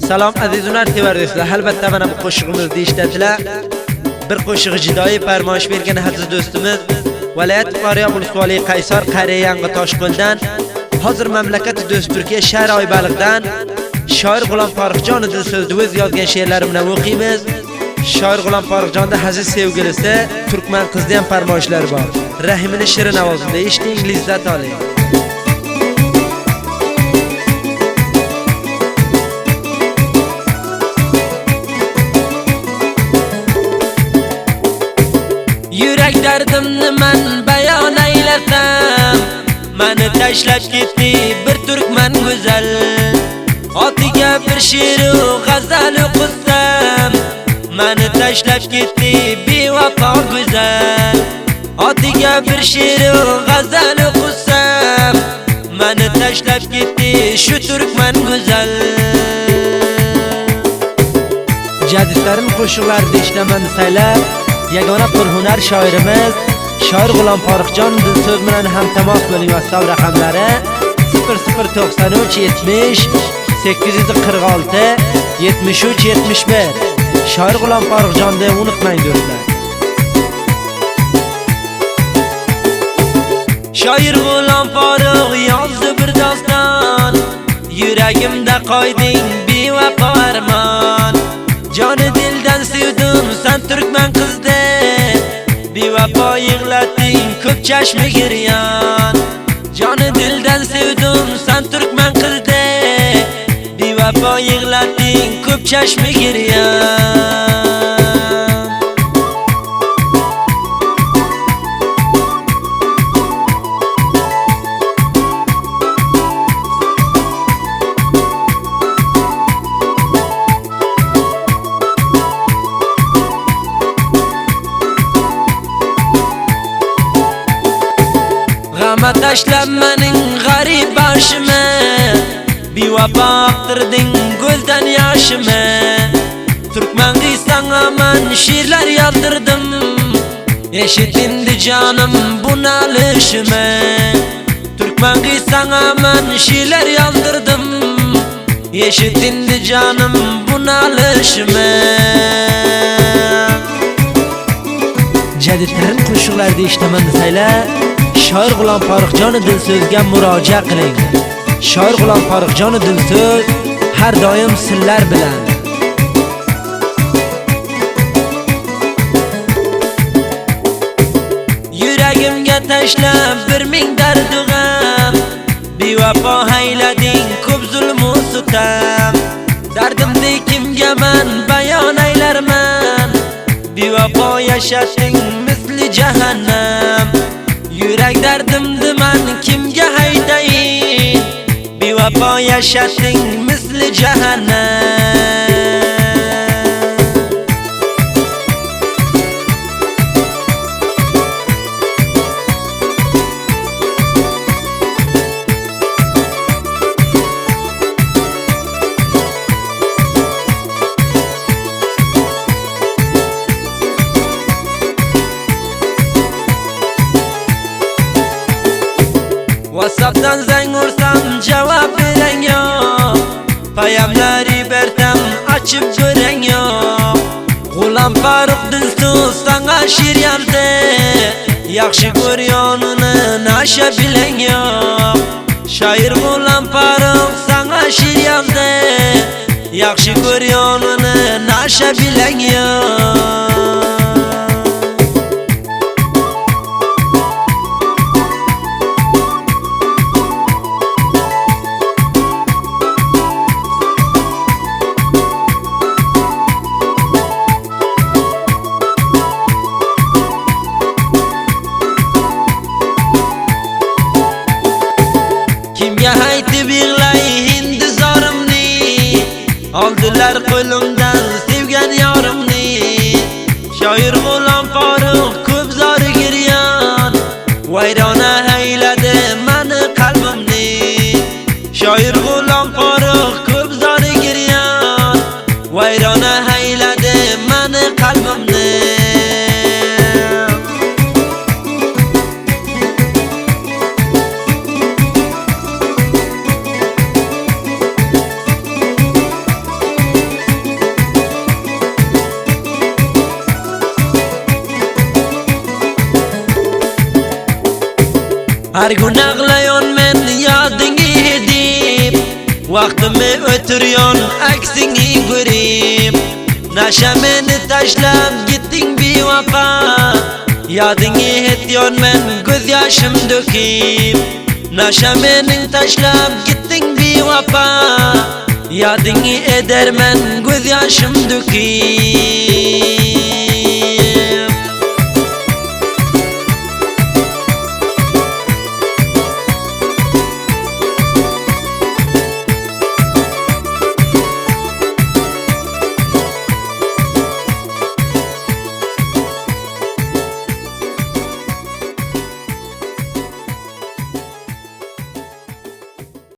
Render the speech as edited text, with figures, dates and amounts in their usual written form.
Salom azizlar tevarrislar. Albatta mana bu qo'shig'imizni eshitadilar. Bir qo'shig'i jidoyi farmoyish bergan aziz do'stimiz Viloyat Qoriya Bulsvali Qaysar Qariyangi Toshqo'ldan hozir mamlakat do'st Turkiya shahar Oybaliqdan shoir G'ulom Farruxjonovning so'zida o'z yozgan she'rlari bilan o'qiymiz. Shoir G'ulom Farruxjonning aziz sevgilisi turkman qizda ham farmoyishlar bor. Rahimning shirin ovozida eshiting, lizzat oling. Yurak dardimni men bayon aylasam, meni tashlab ketdi bir turkman go'zal. Otiga bir she'ru g'azal o'qisam, meni tashlab ketdi bevafo go'zal. Otiga bir she'ru g'azal o'qisam, meni tashlab ketdi shu turkman go'zal. Jadidlarim qo'shiqlarida ishlaman saylab yagona hunar shoirimiz shoir G'ulom Farruxjonovning so'z bilan ham tamoq bo'ling. WhatsApp raqamlari 0093 70 846 73 71. Shoir G'ulom Farruxjonni unutmang do'stlar. Shoir G'ulom Farrux yozdi bir doston, yuragimda qo'yding bevafo armon. Joni dildan sevdim sen turkman qizda, bevafo yig'lating ko'p chashma giryon. Joni dildan sevdim sen turkman qizda, bevafo yig'lating ko'p chashma giryon. G'ama tashlab mening g'arib boshimni, bevafo aqtirding ko'zdan yoshimni. Turkman qizsanga men she'rlar yozdirdim, eshit endi jonim bu nalishimni. Turkman qizsanga men she'rlar yozdirdim, eshit endi jonim bu nalishimni. Jadidlarim qo'shiqlarida eshitaman desanglar, shoir G'ulom Farruxjonovning so'zga murojaat qiling. Shoir G'ulom Farruxjonovning so'z har doim sizlar bilan. Yuragimga tashlab bir ming dardu g'am, bevafo haylading ko'p zulm va sitam. Dardimni kimga men bayon aylarman, bevafo yashating misli jahannam. Yurak dardimni men kimga haydayin, bevafo yashating misli jahannam. WhatsApp'dan zang ursam javob berang yo, payamlari bertam ochib ko'rang yo. G'ulom Farruxning so'z sanga she'r yozdi, yaxshi ko'r yonini nasha bilang yo. Shoir G'ulom Farrux sanga she'r yozdi, yaxshi ko'r yonini nasha bilang yo. Kimga aytib yig'lay intizorimni, oldilar qo'limdan sevgan yorimni. Shoir G'ulom Farrux ko'p zori giryon, vayrona hayladi meni qalbimni. Shoir G'ulom Farrux ko'p zori giryon, vayrona hayladi meni qalbimni. Her gün ağlayon men yadını hedip Vaktimi ötürüyon aksini görip Neşemeni taşlap gittin bir vafa Yadını hediyon men gözyaşım dökip Neşemeni taşlap gittin bir vafa Yadını eder men gözyaşım dökip